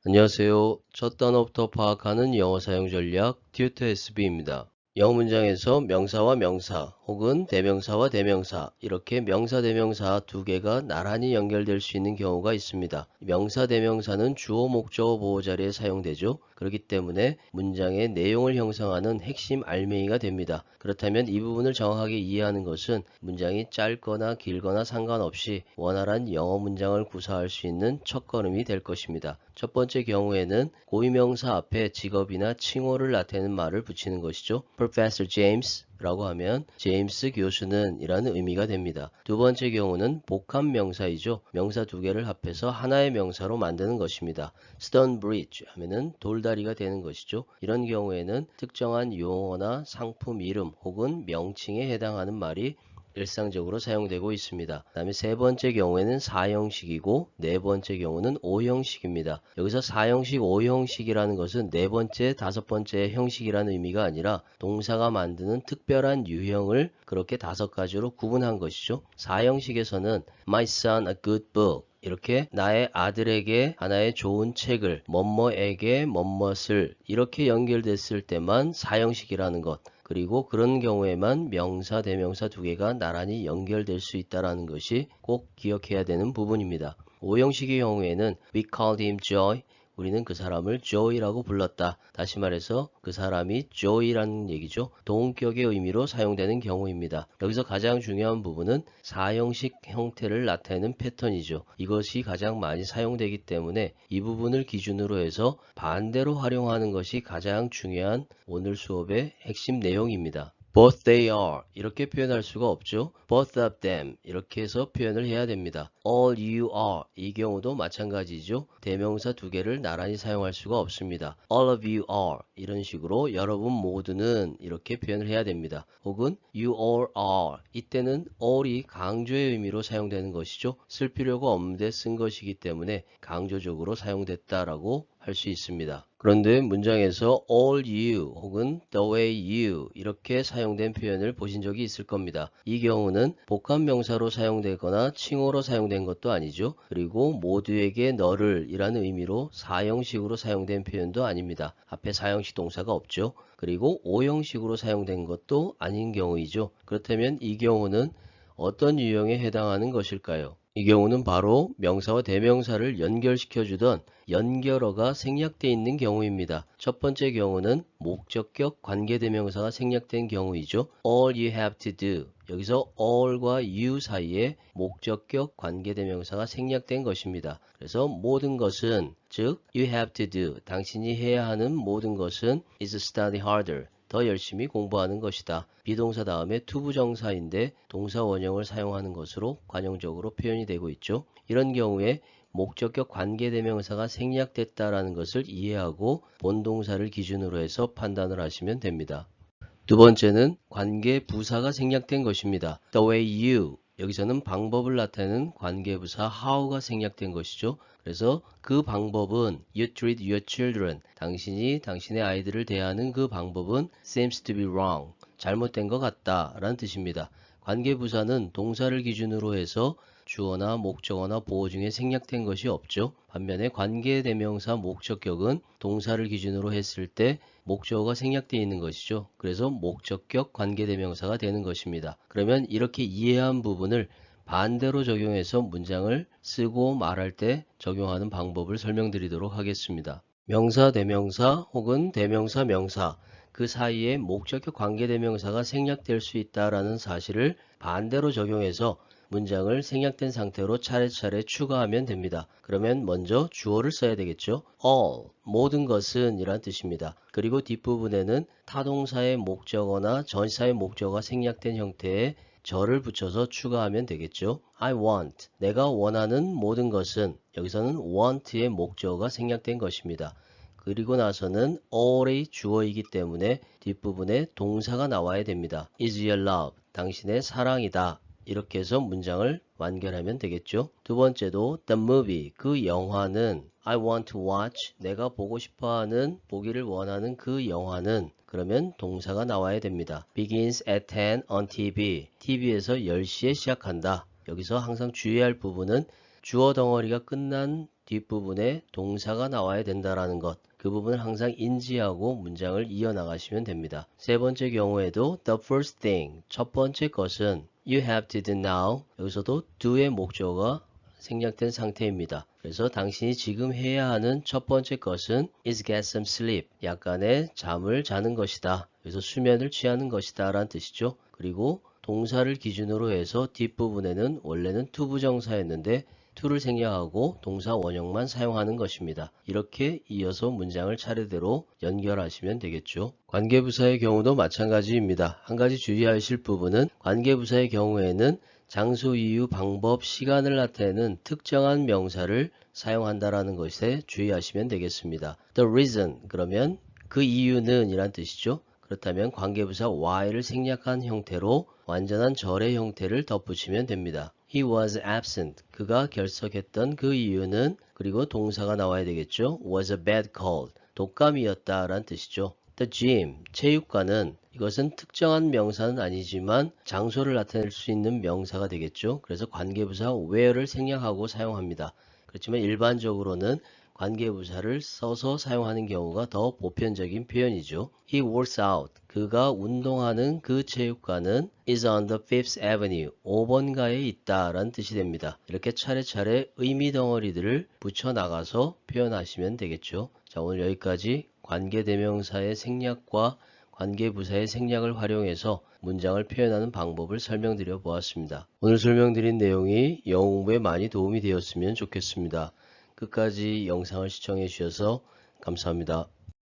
안녕하세요. 첫 단어부터 파악하는 영어 사용 전략 튜터 SB입니다. 영어 문장에서 명사와 명사 혹은 대명사와 대명사 이렇게 명사 대명사 두 개가 나란히 연결될 수 있는 경우가 있습니다. 명사 대명사는 주어 목적어 보호 자리에 사용되죠. 그렇기 때문에 문장의 내용을 형성하는 핵심 알맹이가 됩니다. 그렇다면 이 부분을 정확하게 이해하는 것은 문장이 짧거나 길거나 상관없이 원활한 영어 문장을 구사할 수 있는 첫걸음이 될 것입니다. 첫 번째 경우에는 고유명사 앞에 직업이나 칭호를 나타내는 말을 붙이는 것이죠. Professor James 라고 하면 제임스 교수는 이라는 의미가 됩니다. 두 번째 경우는 복합 명사이죠. 명사 두 개를 합해서 하나의 명사로 만드는 것입니다. Stone Bridge 하면은 돌다리가 되는 것이죠. 이런 경우에는 특정한 용어나 상품 이름 혹은 명칭에 해당하는 말이 일상적으로 사용되고 있습니다. 그 다음에 세 번째 경우에는 4형식이고 네 번째 경우는 5형식입니다. 여기서 4형식, 5형식이라는 것은 네 번째, 다섯 번째 형식이라는 의미가 아니라 동사가 만드는 특별한 유형을 그렇게 다섯 가지로 구분한 것이죠. 4형식에서는 My son a good book 이렇게 나의 아들에게 하나의 좋은 책을 뭐뭐에게 뭐뭇을 이렇게 연결됐을 때만 4형식이라는 것 그리고 그런 경우에만 명사, 대명사 두 개가 나란히 연결될 수 있다는 것이 꼭 기억해야 되는 부분입니다. 5형식의 경우에는 We called him Joy. 우리는 그 사람을 Joy라고 불렀다. 다시 말해서 그 사람이 Joy라는 얘기죠. 동격의 의미로 사용되는 경우입니다. 여기서 가장 중요한 부분은 4형식 형태를 나타내는 패턴이죠. 이것이 가장 많이 사용되기 때문에 이 부분을 기준으로 해서 반대로 활용하는 것이 가장 중요한 오늘 수업의 핵심 내용입니다. Both they are 이렇게 표현할 수가 없죠. Both of them 이렇게 해서 표현을 해야 됩니다. All you are 이 경우도 마찬가지죠. 대명사 두 개를 나란히 사용할 수가 없습니다. All of you are 이런 식으로 여러분 모두는 이렇게 표현을 해야 됩니다. 혹은 you all are 이때는 all이 강조의 의미로 사용되는 것이죠. 쓸 필요가 없는데 쓴 것이기 때문에 강조적으로 사용됐다라고 할 수 있습니다. 그런데 문장에서 all you 혹은 the way you 이렇게 사용된 표현을 보신 적이 있을 겁니다. 이 경우는 복합 명사로 사용되거나 칭호로 사용된 것도 아니죠. 그리고 모두에게 너를 이라는 의미로 4형식으로 사용된 표현도 아닙니다. 앞에 4형식 동사가 없죠. 그리고 5형식으로 사용된 것도 아닌 경우이죠. 그렇다면 이 경우는 어떤 유형에 해당하는 것일까요? 이 경우는 바로 명사와 대명사를 연결시켜주던 연결어가 생략되어 있는 경우입니다. 첫 번째 경우는 목적격 관계대명사가 생략된 경우이죠. All you have to do. 여기서 all과 you 사이에 목적격 관계대명사가 생략된 것입니다. 그래서 모든 것은 즉 you have to do. 당신이 해야 하는 모든 것은 is study harder. 더 열심히 공부하는 것이다. 비동사 다음에 투부정사인데 동사 원형을 사용하는 것으로 관용적으로 표현이 되고 있죠. 이런 경우에 목적격 관계대명사가 생략됐다라는 것을 이해하고 본동사를 기준으로 해서 판단을 하시면 됩니다. 두 번째는 관계부사가 생략된 것입니다. The way you 여기서는 방법을 나타내는 관계부사 how가 생략된 것이죠. 그래서 그 방법은 you treat your children 당신이 당신의 아이들을 대하는 그 방법은 seems to be wrong 잘못된 것 같다 라는 뜻입니다. 관계부사는 동사를 기준으로 해서 주어나 목적어나 보어 중에 생략된 것이 없죠. 반면에 관계대명사 목적격은 동사를 기준으로 했을 때 목적어가 생략되어 있는 것이죠. 그래서 목적격 관계대명사가 되는 것입니다. 그러면 이렇게 이해한 부분을 반대로 적용해서 문장을 쓰고 말할 때 적용하는 방법을 설명드리도록 하겠습니다. 명사, 대명사 혹은 대명사, 명사 그 사이에 목적격 관계대명사가 생략될 수 있다는 사실을 반대로 적용해서 문장을 생략된 상태로 차례차례 추가하면 됩니다. 그러면 먼저 주어를 써야 되겠죠. all, 모든 것은 이란 뜻입니다. 그리고 뒷부분에는 타동사의 목적어나 전치사의 목적어가 생략된 형태의 절을 붙여서 추가하면 되겠죠. I want, 내가 원하는 모든 것은 여기서는 want의 목적어가 생략된 것입니다. 그리고 나서는 all의 주어이기 때문에 뒷부분에 동사가 나와야 됩니다. is your love, 당신의 사랑이다. 이렇게 해서 문장을 완결하면 되겠죠. 두 번째도 the movie, 그 영화는 I want to watch, 내가 보고 싶어하는, 보기를 원하는 그 영화는 그러면 동사가 나와야 됩니다. begins at 10 on TV, TV에서 10시에 시작한다. 여기서 항상 주의할 부분은 주어 덩어리가 끝난 뒷부분에 동사가 나와야 된다라는 것. 그 부분을 항상 인지하고 문장을 이어나가시면 됩니다. 세 번째 경우에도 the first thing, 첫 번째 것은 you have to do now. 여기서도 do의 목적어가 생략된 상태입니다. 그래서 당신이 지금 해야 하는 첫 번째 것은 is get some sleep. 약간의 잠을 자는 것이다. 그래서 수면을 취하는 것이다 라는 뜻이죠. 그리고 동사를 기준으로 해서 뒷부분에는 원래는 to 부정사였는데 to를 생략하고 동사 원형만 사용하는 것입니다. 이렇게 이어서 문장을 차례대로 연결하시면 되겠죠. 관계부사의 경우도 마찬가지입니다. 한 가지 주의하실 부분은 관계부사의 경우에는 장소, 이유, 방법, 시간을 나타내는 특정한 명사를 사용한다라는 것에 주의하시면 되겠습니다. The reason 그러면 그 이유는 이란 뜻이죠. 그렇다면 관계부사 why를 생략한 형태로 완전한 절의 형태를 덧붙이면 됩니다. He was absent. 그가 결석했던 그 이유는 그리고 동사가 나와야 되겠죠. was a bad cold. 독감이었다 라는 뜻이죠. The gym. 체육관은 이것은 특정한 명사는 아니지만 장소를 나타낼 수 있는 명사가 되겠죠. 그래서 관계부사 where를 생략하고 사용합니다. 그렇지만 일반적으로는 관계부사를 써서 사용하는 경우가 더 보편적인 표현이죠. He works out. 그가 운동하는 그 체육관은 is on the 5th Avenue. 5번가에 있다 라는 뜻이 됩니다. 이렇게 차례차례 의미 덩어리들을 붙여나가서 표현하시면 되겠죠. 자, 오늘 여기까지 관계대명사의 생략과 관계부사의 생략을 활용해서 문장을 표현하는 방법을 설명드려 보았습니다. 오늘 설명드린 내용이 영어 공부에 많이 도움이 되었으면 좋겠습니다. 끝까지 영상을 시청해 주셔서 감사합니다.